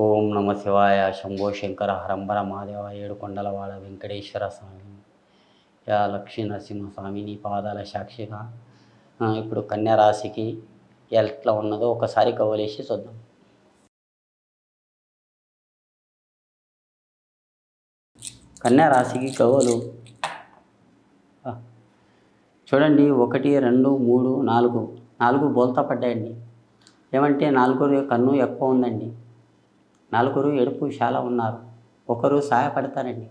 ఓం నమ శివాయ. శంభో శంకర హరంబర మహాదేవ. ఏడుకొండలవాడ వెంకటేశ్వర స్వామి, యా లక్ష్మీ నరసింహస్వామి నీ పాదాల సాక్షిగా ఇప్పుడు కన్యా రాశికి ఎట్లా ఉన్నదో ఒకసారి కవలేసి చూద్దాం. కన్యా రాశికి కవులు చూడండి, 1 2 3 4 బోల్తా పడ్డాయండి. ఏమంటే 4 కన్ను ఎక్కువ ఉందండి. 4 ఎడుపు చాలా ఉన్నారు. ఒకరు సహాయపడతారండి.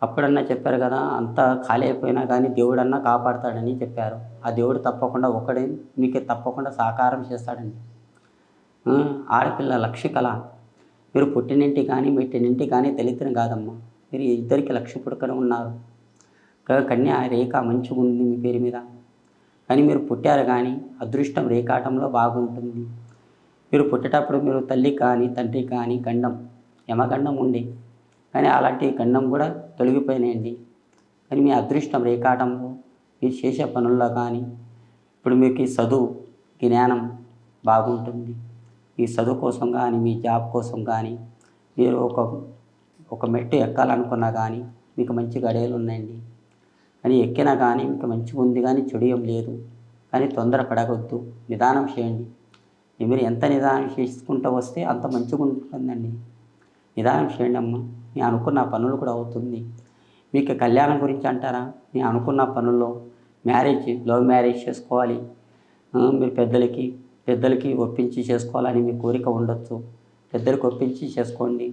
అప్పుడన్నా చెప్పారు కదా, అంతా ఖాళీ అయిపోయినా కానీ దేవుడన్నా కాపాడుతాడని చెప్పారు. ఆ దేవుడు తప్పకుండా ఒకడే మీకు తప్పకుండా సహకారం చేస్తాడండి. ఆడపిల్ల లక్ష్య కళ. మీరు పుట్టినింటి కానీ మెట్టినింటి కానీ దళితుని కాదమ్మా. మీరు ఇద్దరికి లక్ష్య పుట్టుకొని ఉన్నారు. కన్యా రేఖ మంచిగా ఉంది మీ పేరు మీద. కానీ మీరు పుట్టారు కానీ అదృష్టం రేఖాటంలో బాగుంటుంది. మీరు పుట్టేటప్పుడు మీరు తల్లి కానీ తండ్రి కానీ గండం యమగండం ఉంది. కానీ అలాంటి గండం కూడా తొలగిపోయినాయండి. కానీ మీ అదృష్టం రేఖాటంలో మీరు చేసే పనుల్లో కానీ ఇప్పుడు మీకు ఈ చదువు జ్ఞానం బాగుంటుంది. ఈ చదువు కోసం కానీ మీ జాబ్ కోసం కానీ మీరు ఒక మెట్టు ఎక్కాలనుకున్నా కానీ మీకు మంచి గడియలు ఉన్నాయండి. కానీ ఎక్కినా కానీ మీకు మంచిగా ఉంది, కానీ చెడు ఏం లేదు. కానీ తొందర పడవద్దు, నిదానం చేయండి. మీరు ఎంత నిదానం చేసుకుంటూ వస్తే అంత మంచిగా ఉంటుందండి. నిదానం చేయండి అమ్మ. నేను అనుకున్న పనులు కూడా అవుతుంది. మీకు కళ్యాణం గురించి అంటారా? నేను అనుకున్న పనుల్లో లవ్ మ్యారేజ్ చేసుకోవాలి. మీరు పెద్దలకి ఒప్పించి చేసుకోవాలని మీ కోరిక ఉండొచ్చు. పెద్దలకు ఒప్పించి చేసుకోండి.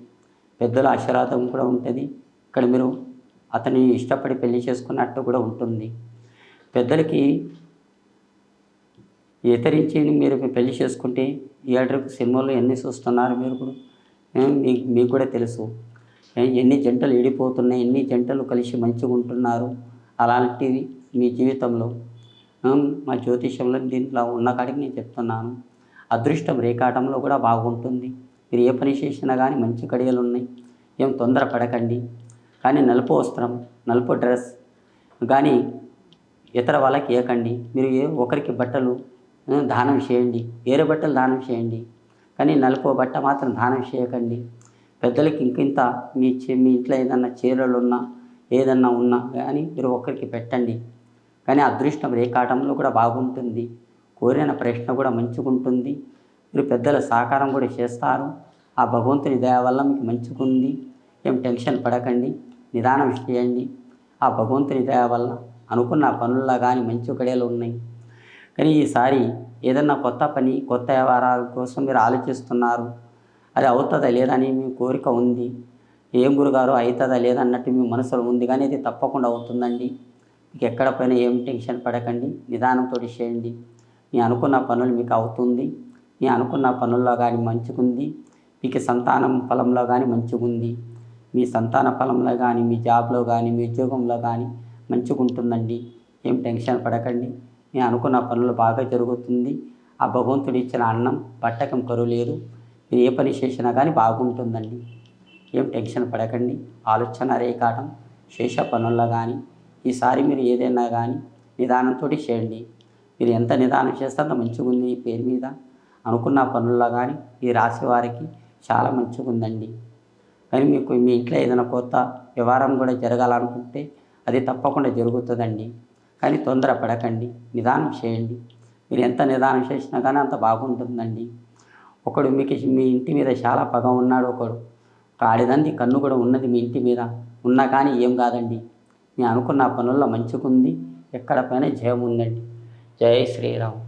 పెద్దల ఆశీర్వాదం కూడా ఉంటుంది. ఇక్కడ మీరు అతన్ని ఇష్టపడి పెళ్లి చేసుకున్నట్టు కూడా ఉంటుంది. పెద్దలకి ఎతరించి మీరు పెళ్లి చేసుకుంటే ఏడరకు సినిమాల్లో ఎన్ని చూస్తున్నారు మీరు కూడా, మీకు కూడా తెలుసు. ఎన్ని జంటలు విడిపోతున్నాయి, ఎన్ని జంటలు కలిసి మంచిగా ఉంటున్నారు. అలాంటివి మీ జీవితంలో మా జ్యోతిష్యంలో దీంట్లో ఉన్న కాడికి నేను చెప్తున్నాను. అదృష్టం రేఖాటంలో కూడా బాగుంటుంది. మీరు ఏ పని చేసినా కానీ మంచి కడియలు ఉన్నాయి. ఏం తొందర పడకండి. కానీ నలుపు వస్త్రం, నలుపు డ్రెస్ కానీ ఇతర వాళ్ళకి ఇవ్వకండి. మీరు ఒకరికి బట్టలు దానం చేయండి, వేరే బట్టలు దానం చేయండి. కానీ నలుపు బట్ట మాత్రం దానం చేయకండి. పెద్దలకి ఇంకింత మీ ఇంట్లో ఏదన్నా చీరలు ఉన్నా ఏదన్నా ఉన్నా కానీ మీరు ఒకరికి పెట్టండి. కానీ అదృష్టం రేఖాటంలో కూడా బాగుంటుంది. కోరిన ప్రశ్న కూడా మంచిగా ఉంటుంది. మీరు పెద్దల సహకారం కూడా చేస్తారు. ఆ భగవంతుని దయ వల్ల మీకు మంచిగా ఉంది. ఏం టెన్షన్ పడకండి, నిదానం చేయండి. ఆ భగవంతుని దయ వల్ల అనుకున్న పనుల్లో కానీ మంచి గడియలు ఉన్నాయి. కానీ ఈసారి ఏదన్నా కొత్త పని, కొత్త వ్యవహారాల కోసం మీరు ఆలోచిస్తున్నారు. అది అవుతుందా లేదని మీ కోరిక ఉంది. ఏం గురుగారు అవుతుందా లేదన్నట్టు మీ మనసులో ఉంది. కానీ ఇది తప్పకుండా అవుతుందండి. మీకు ఎక్కడ పైన ఏం టెన్షన్ పడకండి, నిదానంతో చేయండి. మీ అనుకున్న పనులు మీకు అవుతుంది. మీ అనుకున్న పనుల్లో కానీ మంచిగుంది. మీకు సంతానం ఫలంలో కానీ మంచిగుంది. మీ సంతాన ఫలంలో కానీ మీ జాబ్లో కానీ మీ ఉద్యోగంలో కానీ మంచిగా ఉంటుందండి. ఏం టెన్షన్ పడకండి. మీ అనుకున్న పనులు బాగా జరుగుతుంది. ఆ భగవంతుడు ఇచ్చిన అన్నం పట్టకం కరువు లేదు. మీరు ఏ పని చేసినా కానీ బాగుంటుందండి. ఏం టెన్షన్ పడకండి. ఆలోచన రేఖాటం చేసే పనుల్లో కానీ ఈసారి మీరు ఏదైనా కానీ నిదానంతో చేయండి. మీరు ఎంత నిదానం చేస్తే అంత మంచిగా ఉంది ఈ పేరు మీద. అనుకున్న పనుల్లో కానీ ఈ రాశి వారికి చాలా మంచిగా ఉందండి. కానీ మీకు మీ ఇంట్లో ఏదైనా కొత్త వ్యవహారం కూడా జరగాలనుకుంటే అది తప్పకుండా జరుగుతుందండి. కానీ తొందర పడకండి, నిదానం చేయండి. మీరు ఎంత నిదానం చేసినా కానీ అంత బాగుంటుందండి. ఒకడు మీకు మీ ఇంటి మీద చాలా పగ ఉన్నాడు. ఒక ఆడిదంది కన్ను కూడా ఉన్నది మీ ఇంటి మీద ఉన్నా కానీ ఏం కాదండి. నేను అనుకున్న పనుల్లో మంచిగా ఉంది. ఎక్కడ పైన జయం ఉందండి. జై శ్రీరామ్.